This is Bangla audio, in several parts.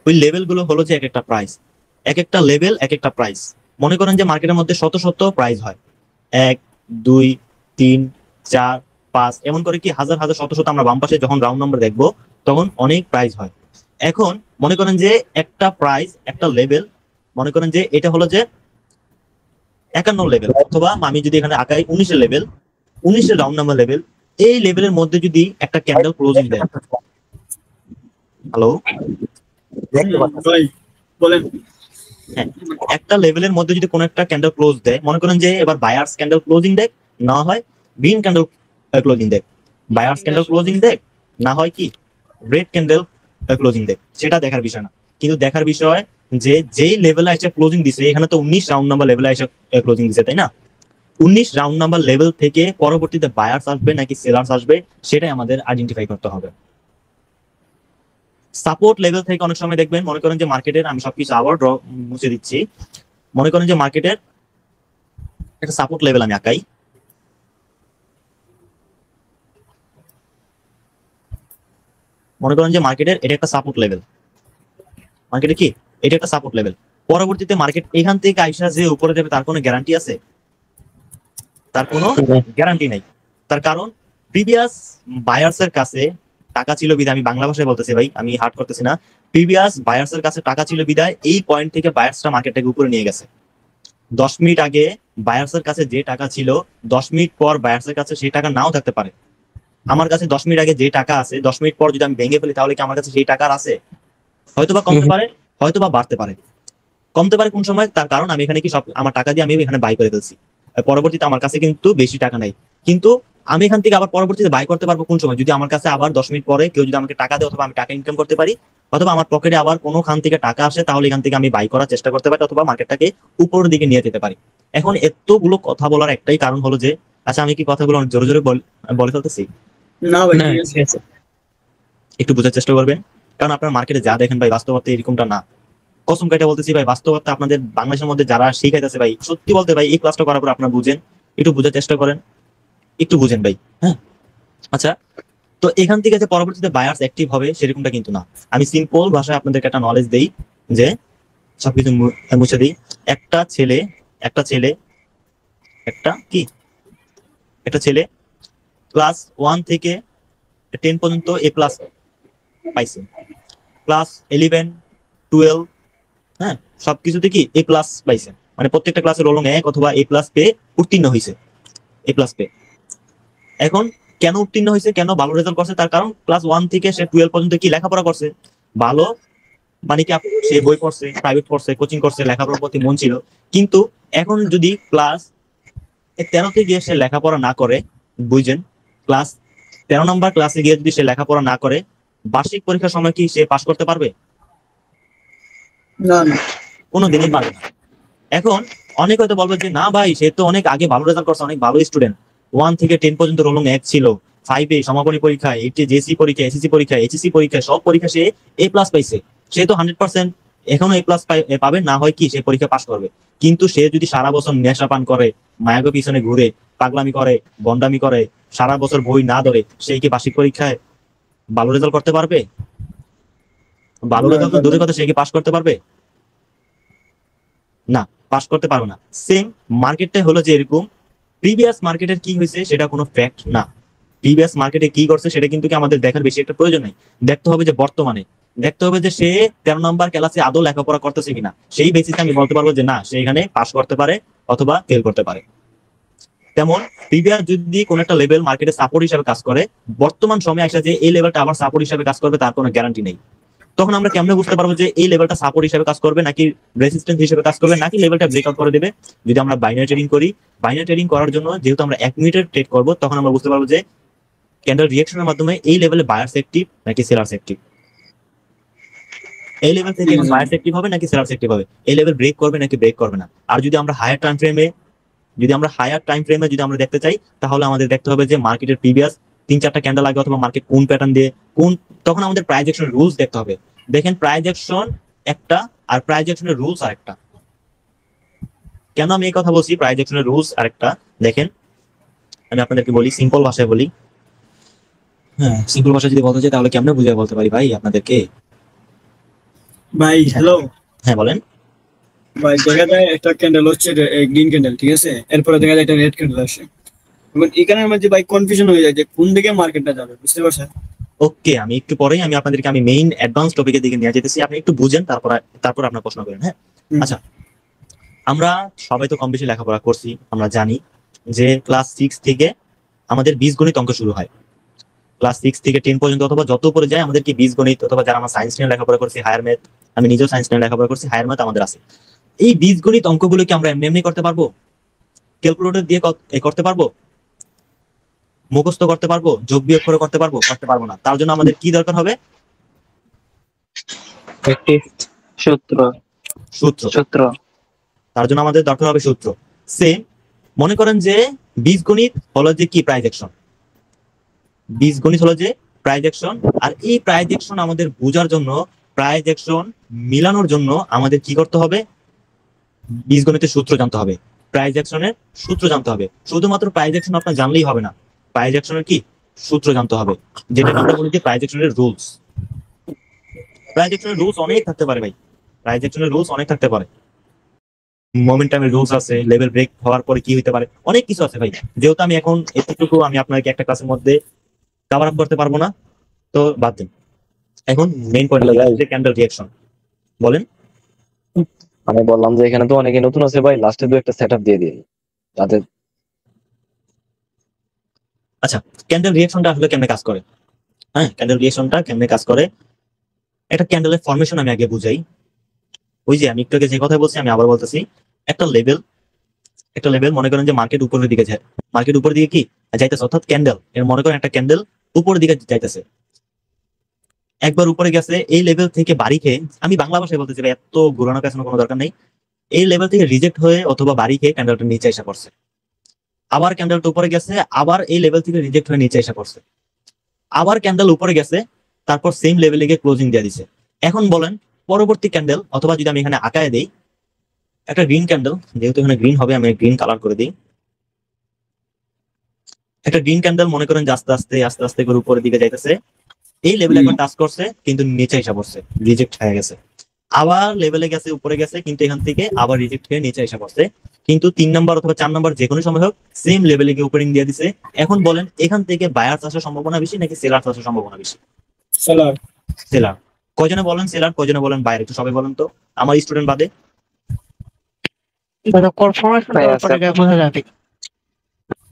ওই লেভেল গুলো হলো যে এক একটা প্রাইস, এক একটা লেভেল এক একটা প্রাইস। মনে করেন যে মার্কেটের মধ্যে শত শত প্রাইস হয়, 1 2 3 4 5 এমন করে কি হাজার হাজার শত শত, আমরা বাম পাশে যখন রাউন্ড নাম্বার দেখবো তখন অনেক প্রাইস হয়। এখন মনে করেন যে একটা প্রাইস একটা লেভেল, মনে করেন যে এটা হলো যে 51 লেভেল, অথবা আমি যদি এখানে আঁকাই 19 লেভেল, 19 রাউন্ড নাম্বার লেভেল। এই লেভেলের মধ্যে যদি একটা ক্যান্ডেল ক্লোজিং দেয়, হ্যালো, ভাই বলেন। হ্যাঁ, একটা লেভেলের মধ্যে যদি কোনো একটা ক্যান্ডেল ক্লোজ দেয়, মনে করেন যে এবার বায়ার্স ক্যান্ডেল ক্লোজিং দেয়, না হয় গ্রিন ক্যান্ডেল ক্লোজিং দেয়, বায়ার্স ক্যান্ডেল ক্লোজিং দেয়, না হয় কি রেড ক্যান্ডেল ক্লোজিং দেয়, সেটা দেখার বিষয় না। কিন্তু দেখার বিষয় যে যেই লেভেলে এসে ক্লোজিং দিছে, এখানে তো 19 রাউন্ড নাম্বার লেভেলে এসে ক্লোজিং দিছে, তাই না? 19 রাউন্ড নাম্বার লেভেল থেকে পরবর্তীতে বায়ার্স আসবে নাকি সেলার্স আসবে, সেটাই আমাদের আইডেন্টিফাই করতে হবে। সাপোর্ট লেভেল থেকে অনেক সময় দেখবেন, মনে করেন যে মার্কেটের, আমি সবকিছু আবার মুছে দিচ্ছি, মনে করেন যে মার্কেটের একটা সাপোর্ট লেভেল আমি আঁকাই, মনে করেন যে মার্কেটের এটা একটা সাপোর্ট লেভেল, মার্কেটে কি এটা একটা সাপোর্ট লেভেল। পরবর্তীতে মার্কেট এখান থেকে আইসা যে উপরে যাবে তার কোনো গ্যারান্টি আছে? তার কোনো গ্যারান্টি নাই। তার কারণ প্রিভিয়াস বায়ার্স এর কাছে টাকা ছিল বিদায়, আমি বাংলা ভাষায় বলতেছি ভাই, আমি হার্ড করতেছি না, প্রিভিয়াস বায়ার্স এর কাছে টাকা ছিল বিদায় এই পয়েন্ট থেকে বায়ার্সরা মার্কেটটাকে উপরে নিয়ে গেছে। 10 মিনিট আগে বায়ার্স এর কাছে যে টাকা ছিল, 10 মিনিট পর বায়ার্স এর কাছে সেই টাকা নাও থাকতে পারে। আমার কাছে 10 মিনিট আগে যে টাকা আছে, 10 মিনিট পর যদি আমি ভেঙে ফেলি, তাহলে কি আমার কাছে সেই টাকা আছে? হয়তোবা কমতে পারে, হয়তোবা বাড়তে পারে। কমতে পারে কোন সময়? তার কারণ আমি এখানে কি সব আমার টাকা দিয়ে আমি এখানে বাই করে ফেলছি, পরবর্তীতে আমার কাছে কিন্তু বেশি টাকা নাই। কিন্তু আমি এখান থেকে আবার পরবর্তীতে বাই করতে পারবো কোন সময়? যদি আমার কাছে আবার 10 মিনিট পরে কেউ যদি আমাকে টাকা দেয়, অথবা আমি টাকা ইনকাম করতে পারি, অথবা আমার পকেটে আবার কোনো খান থেকে টাকা আসে, তাহলে এখান থেকে আমি বাই করার চেষ্টা করতে পারি, অথবা মার্কেটটাকে উপরের দিকে নিয়ে যেতে পারি। এখন এতগুলো কথা বলার একটাই কারণ হলো যে, আচ্ছা আমি কি কথাগুলো অনেক জোরে জোরে বলে ফেলতেছি? না ভাই, না, ঠিক আছে। একটু বোঝার চেষ্টা করবেন, কারণ আপনার মার্কেটে যা দেখেন ভাই, বাস্তবতা এরকমটা না। কসম কাইটা বলতেছি ভাই, বাস্তবতা আপনাদের বাংলাদেশের মধ্যে যারা শিখাইতেছে ভাই, সত্যি বলতে ভাই, এই ক্লাসটা করার পর আপনারা বুঝেন, একটু বোঝার চেষ্টা করেন, একটু বুঝেন ভাই। হ্যাঁ, আচ্ছা, তো এখান থেকে যে পরবর্তীতে বায়ার্স অ্যাক্টিভ হবে সেরকমটা কিন্তু না। আমি সিম্পল ভাষায় আপনাদেরকে একটা নলেজ দেই, যে সবকিছু মুছে দিই। একটা ছেলে একটা ছেলে একটা কি একটা ছেলে ক্লাস 1 থেকে 10 পর্যন্ত এ প্লাস পাইছে, ক্লাস 11 12, হ্যাঁ, সবকিছুতে কি এ প্লাস পাইছে, মানে প্রত্যেকটা ক্লাসে রোল 1 অথবা এ প্লাস পেয়ে উত্তীর্ণ হয়েছে, এ প্লাস পেয়ে। এখন কেন উত্তীর্ণ হয়েছে, কেন ভালো রেজাল্ট করছে? তার কারণ ক্লাস 1 থেকে সে 12 পর্যন্ত কি লেখাপড়া করছে ভালো, মানে কি সে বই পড়ছে, প্রাইভেট পড়ছে, কোচিং করছে, লেখাপড়ার প্রতি মন ছিল। কিন্তু এখন যদি ক্লাস 13তে গিয়ে সে লেখাপড়া না করে, বুঝছেন, ক্লাস 13 নম্বর ক্লাসে গিয়ে যদি সে লেখাপড়া না করে, বার্ষিক পরীক্ষার সময় কি সে পাশ করতে পারবে? না না, কোনোদিনই পারবে না। এখন অনেক হয়তো বলবে যে না ভাই, সে তো অনেক আগে ভালো রেজাল্ট করছে, অনেক ভালো স্টুডেন্ট, 1 থেকে 10 পর্যন্ত রোল 1 ছিল, 5 সমাপনী পরীক্ষা, 8 জেসি পরীক্ষা, এসএসসি পরীক্ষা, এইচএসসি পরীক্ষা, সব পরীক্ষা সে এ প্লাস পাইছে, সে তো 100% এখনো এ প্লাস পাবে, না হয় কি সে পরীক্ষা পাস করবে। কিন্তু সে যদি সারা বছর নেশা পান করে, মায়াগো পিছনে ঘুরে, পাগলামি করে, গন্ডামি করে, সারা বছর বই না ধরে, সে কি বার্ষিক পরীক্ষায় ভালো রেজাল্ট করতে পারবে? ভালো রেজাল্ট তো দূরের কথা, সে কি পাস করতে পারবে? না, পাস করতে পারবে না। সেম মার্কেটটা হলো যে এরকম, প্রিভিয়াস মার্কেটের কি হয়েছে সেটা কোনো ফ্যাক্ট না, প্রিভিয়াস মার্কেটে কি করছে সেটা কিন্তু কি আমাদের দেখার বেশি একটা প্রয়োজন নাই। দেখতে হবে যে বর্তমানে, দেখতে হবে যে সে 13 নম্বর ক্লাসে আদৌ লেখাপড়া করতেছে কিনা, সেই বেসিসে আমি বলতে পারবো যে না, সে এখানে পাস করতে পারে অথবা ফেল করতে পারে। তেমন প্রিভিয়াস যদি কোন একটা লেভেল মার্কেটে সাপোর্ট হিসেবে কাজ করে, বর্তমান সময়ে আসা যে এই লেভেলটা আবার সাপোর্ট হিসেবে কাজ করবে তার কোনো গ্যারান্টি নেই। তখন আমরা কেমনে বুঝতে পারবো যে এই লেভেলটা সাপোর্ট হিসেবে কাজ করবে, নাকি রেজিস্ট্যান্স হিসেবে কাজ করবে, নাকি লেভেলটা ব্রেকআউট করে দেবে? যদি আমরা বাইনারি ট্রেডিং করি, বাইনারি ট্রেডিং করার জন্য যেহেতু আমরা 1 মিনিটের ট্রেড করব, তখন আমরা বুঝতে পারবো যে ক্যান্ডেল রিঅ্যাকশনের মাধ্যমে এই লেভেলে বায়ার্স অ্যাক্টিভ নাকি সেলার্স অ্যাক্টিভ, এই লেভেল থেকে বায়ার্স অ্যাক্টিভ হবে নাকি সেলার্স অ্যাক্টিভ হবে, এই লেভেল ব্রেক করবে নাকি ব্রেক করবে না। আর যদি আমরা হায়ার টাইম ফ্রেমে, যদি আমরা দেখতে চাই, তাহলে আমাদের দেখতে হবে যে মার্কেটের প্রিভিয়াস 3-4টা ক্যান্ডেল আগে, অথবা মার্কেট কোন প্যাটার্ন দিয়ে কোন, তখন আমাদের প্রাইস অ্যাকশন রুলস দেখতে হবে। দেখেন, প্রাইস অ্যাকশন একটা আর প্রাইস অ্যাকশনের রুলস আরেকটা। কেন আমি এই কথা বলছি, প্রাইস অ্যাকশনের রুলস আরেকটা? দেখেন, আমি আপনাদেরকে বলি, সিম্পল ভাষায় বলি। হ্যাঁ, সিম্পল ভাষায় যদি বলতে চাই তাহলে কেমনে বুঝিয়ে বলতে পারি ভাই আপনাদেরকে? ভাই হ্যালো। হ্যাঁ বলেন। ভাই দেখা যায় একটা ক্যান্ডেল হচ্ছে গ্রিন ক্যান্ডেল, ঠিক আছে, এরপরে দেখা যায় একটা রেড ক্যান্ডেল আসে। এবার এখানের মধ্যে ভাই কনফিউশন হয়ে যায় যে কোন দিকে মার্কেটটা যাবে, বুঝতে পারছেন? ওকে, আমি একটু পরেই আপনাদেরকে মেইন অ্যাডভান্স টপিকের দিকে নিয়ে যেতেছি, আপনি একটু বুঝেন, তারপর আপনার প্রশ্ন করেন, হ্যাঁ। হুম। আচ্ছা, আমরা সবাই তো কম বেশি লেখাপড়া করছি, আমরা জানি যে ক্লাস 6 থেকে আমাদের বীজগণিত অঙ্ক শুরু হয়। ক্লাস 6 থেকে 10 পর্যন্ত অথবা যত উপরে যায় আমাদের কি বীজগণিত, অথবা যারা আমরা সায়েন্স নিয়ে লেখাপড়া করছি হায়ার ম্যাথ, আমি নিজেও সায়েন্স নিয়ে লেখাপড়া করছি, হায়ার ম্যাথ আমাদের আছে। এই বীজগণিত অঙ্কগুলো কি আমরা এমনি এমনি করতে পারবো? ক্যালকুলেটর দিয়ে করতে পারবো? মুখস্থ করতে পারবো? যোগ বিয়োগ করে করতে পারবো? করতে পারবো না। তার জন্য আমাদের কি দরকার হবে? একটি সূত্র। সূত্র। সূত্র তার জন্য আমাদের দরকার হবে সূত্র। সেম, মনে করেন যে বীজগণিত হলো যে কি প্রাইজেকশন, বীজগণিত হলো যে প্রাইজেকশন। আর এই প্রাইজেকশন আমাদের বোঝার জন্য, প্রাইজেকশন মিলানোর জন্য আমাদের কি করতে হবে? বীজগণিতের সূত্র জানতে হবে, প্রাইজেকশনের সূত্র জানতে হবে। শুধুমাত্র প্রাইজেকশন আপনার জানলেই হবে না, প্রাইজেকশনের কি সূত্র জানতে হবে, যেটাকে আমরা বলি যে প্রাইজেকশনের রুলস। প্রাইজেকশনের রুলস অনেক থাকতে পারে ভাই, প্রাইজেকশনের রুলস অনেক থাকতে পারে। মোমেন্টামের রুলস আছে, লেভেল ব্রেক হওয়ার পরে কি হতে পারে, অনেক কিছু আছে ভাই। যেহেতু আমি এখন এতটুকু আপনাকে একটা ক্লাসের মধ্যে কভার আপ করতে পারবো না, তো বাদ দিন। এখন মেইন পয়েন্ট যে ক্যান্ডেল রিঅ্যাকশন। বলেন। আমি বললাম যে এখানে তো অনেকে নতুন আছে ভাই, লাস্টে দু একটা সেটআপ দিয়ে দিন তাদের। আচ্ছা, ক্যান্ডেল রিঅ্যাকশনটা আসলে কেমনে কাজ করে? হ্যাঁ, ক্যান্ডেল রিঅ্যাকশনটা কেমনে কাজ করে, একটা ক্যান্ডেলের ফরমেশন আমি আগে বুঝাই। ওই যে আমি একটু আগে যে কথা বলছি আমি আবার বলতেছি, একটা লেভেল, একটা লেভেল মনে করেন যে মার্কেট উপরের দিকে যায়, মার্কেট উপরের দিকে কি যাইতেছে, অর্থাৎ ক্যান্ডেল এর মনে করেন একটা ক্যান্ডেল উপরের দিকে যাইতেছে। একবার উপরে গেছে, এই লেভেল থেকে বাড়ি খেয়ে, আমি বাংলা ভাষায় বলতেছি ভাই, এত ঘোরানো পেছানোর কোনো দরকার নেই। এই লেভেল থেকে রিজেক্ট হয়ে অথবা বাড়ি খেয়ে ক্যান্ডেলটা নিচে এসে পড়ছে। আবার ক্যান্ডেলটা উপরে গেছে, আবার এই লেভেল থেকে রিজেক্ট হয়ে নিচে এসে পড়ছে। আবার ক্যান্ডেল উপরে গেছে, তারপর সেম লেভেলে গিয়ে ক্লোজিং দিয়ে দিছে। এখন বলেন পরবর্তী ক্যান্ডেল, অথবা যদি আমি এখানে আঁকায় দিই একটা গ্রিন ক্যান্ডেল, যেহেতু এখানে গ্রিন হবে আমি গ্রিন কালার করে দিই। একটা গ্রিন ক্যান্ডেল মনে করেন যে আস্তে আস্তে আস্তে আস্তে করে উপরের দিকে যাইতেছে, এই লেভেলে একবার টাচ করছে কিন্তু নিচে এসে পড়ছে, রিজেক্ট হয়ে গেছে। আবার লেভেলে গেছে, উপরে গেছে, কিন্তু এখান থেকে আবার রিজেক্ট হয়ে নিচে এসে পড়ছে। কিন্তু 3 নম্বর অথবা 4 নম্বর যে কোনো সময় হোক সেম লেভেলে গিয়ে ওপেনিং দিয়ে দিছে। এখন বলেন এখান থেকে বায়ার আসার সম্ভাবনা বেশি নাকি সেলার আসার সম্ভাবনা বেশি? সেলার। সেলার। কয়জনে বলেন সেলার, কয়জনে বলেন বায়ার? একটু সবাই বলেন তো, আমার স্টুডেন্ট বাদে।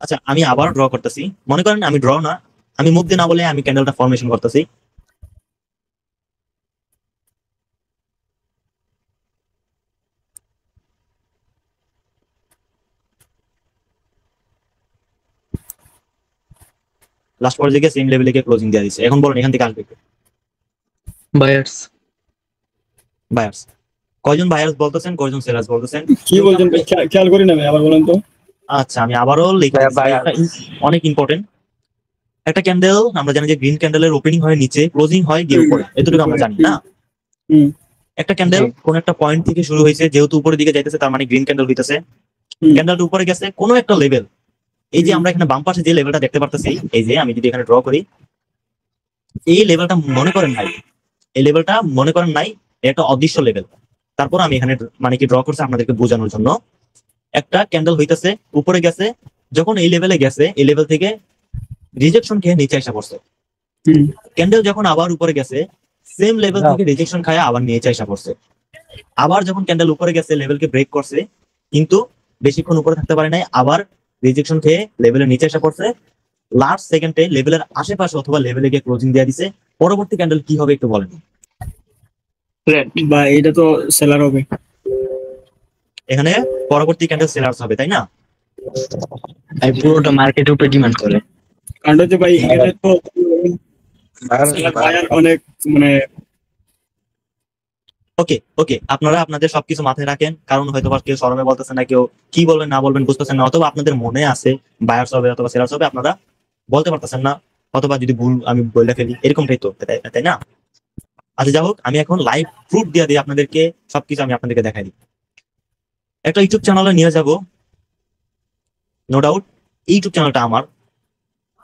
আচ্ছা, আমি আবার ড্র করতেছি, মনে করেন আমি ড্র না, আমি মুখ দিয়ে না বলে আমি ক্যান্ডেলটা ফরমেশন করতেছি। লাস্ট পর্যায়ে সেম লেভেলে গিয়ে ক্লোজিং দিয়ে দিচ্ছে। এখন বলেন এখান থেকে আসবে বায়ার্স। বায়ার্স। কয়জন বায়ার্স বলতেছেন, কয়জন সেলার্স বলতেছেন? কি বলছেন ভাই, খেয়াল করি না ভাই, আবার বলেন তো। আচ্ছা, আমি আবারও লিখে অনেক ইম্পর্টেন্ট। একটা ক্যান্ডেল আমরা জানি যে গ্রিন ক্যান্ডেলের ওপেনিং হয় নিচে, ক্লোজিং হয় গিয়ে উপরে, এতটুকু আমরা জানি না। হুম। একটা ক্যান্ডেল কোন একটা পয়েন্ট থেকে শুরু হয়েছে, যেহেতু উপরের দিকে যাইতেছে তার মানে গ্রিন ক্যান্ডেল হইতেছে। ক্যান্ডেলটা উপরে গেছে কোনো একটা লেভেল, এই যে আমরা এখানে বাম পাশে যে লেভেলটা দেখতে পারতেছি, এই যে আমি যদি এখানে ড্র করি, এই লেভেলটা মনে করেন নাই, এই লেভেলটা মনে করেন নাই, একটা অদৃশ্য লেভেল। তারপর আমি এখানে মানে কি ড্র করছি আপনাদেরকে বোঝানোর জন্য। একটা ক্যান্ডেল হইতেছে, উপরে গেছে, যখন এই লেভেলে গেছে এই লেভেল থেকে রিজেকশন খেয়ে নিচে এসে পড়ছে। ক্যান্ডেল যখন আবার উপরে গেছে সেম লেভেল থেকে রিজেকশন খায় আবার নিচে এসে পড়ছে। আবার যখন ক্যান্ডেল উপরে গেছে লেভেলকে ব্রেক করছে, কিন্তু বেশিক্ষণ উপরে থাকতে পারে নাই, আবার রিজেকশন খেয়ে লেভেলের নিচে এসে পড়ছে। লাস্ট সেকেন্ডে লেভেলের আশেপাশে অথবা লেভেলে গিয়ে ক্লোজিং দিয়ে দিছে। পরবর্তী ক্যান্ডেল কি হবে একটু বলেন? বা এটা তো সেলার হবে। এখানে পরবর্তী ক্যান্ডেল সেলার্স হবে, তাই না? পুরোটা মার্কেটের উপরে ডিমান্ড করে। কারণ হচ্ছে ভাই এখানে তো বায়ার অনেক মানে। ওকে ওকে, আপনারা আপনাদের সবকিছু মাথায় রাখেন, কারণ হয়তো বা কেউ শরমে বলতেছেন না, কেউ কি বলবেন না বলবেন বুঝতেছেন না, অথবা আপনাদের মনে আছে বায়ার্স হবে অথবা সেলার্স হবে, আপনারা বলতে পারতেছেন না, অথবা যদি ভুল আমি বলে ফেলি, এরকমটাই তো, তাই না? আচ্ছা, যাই হোক, আমি এখন লাইভ প্রুফ দিয়ে দিই আপনাদেরকে, সবকিছু আমি আপনাদেরকে দেখাই দিই। একটা ইউটিউব চ্যানেলে নিয়ে যাব, নো ডাউট ইউটিউব চ্যানেলটা আমার।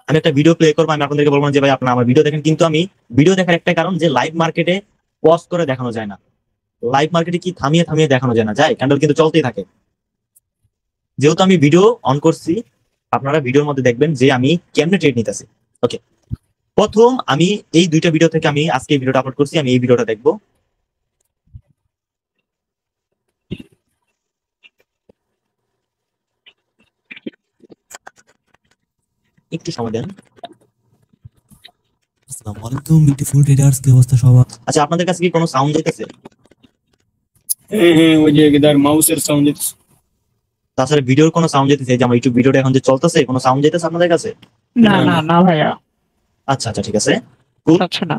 আমি একটা ভিডিও প্লে করবো, আমি আপনাদেরকে বলবো না যে ভাই আপনারা আমার ভিডিও দেখেন, কিন্তু আমি ভিডিও দেখার একটা কারণ যে লাইভ মার্কেটে পজ করে দেখানো যায় না। লাইভ মার্কেটে কি থামিয়ে থামিয়ে দেখানো যায় না? যায়, ক্যান্ডেল কিন্তু চলতেই থাকে। যেহেতু আমি ভিডিও অন করছি, আপনারা ভিডিওর মধ্যে দেখবেন যে আমি কেমনে ট্রেড নিতেছি। ওকে, প্রথম আমি এই দুইটা ভিডিও থেকে আমি আজকে এই ভিডিওটা আপলোড করছি, আমি এই ভিডিওটা দেখবো। একটু সময় দেন। আসসালামু আলাইকুম বিউটিফুল ট্রেডার্স, কি অবস্থা সবার? আচ্ছা, আপনাদের কাছে কি কোনো সাউন্ড যাইতেছে? হ্যাঁ হ্যাঁ, ওই যে এদার মাউসের সাউন্ড। তাছাড়া ভিডিওর কোনো সাউন্ড যাইতেছে? যে আমার ইউটিউব ভিডিওটা এখন যে চলতেছে, কোনো সাউন্ড যাইতেছে আপনাদের কাছে? না না না ভাইয়া, আচ্ছা আচ্ছা, ঠিক আছে। আচ্ছা না।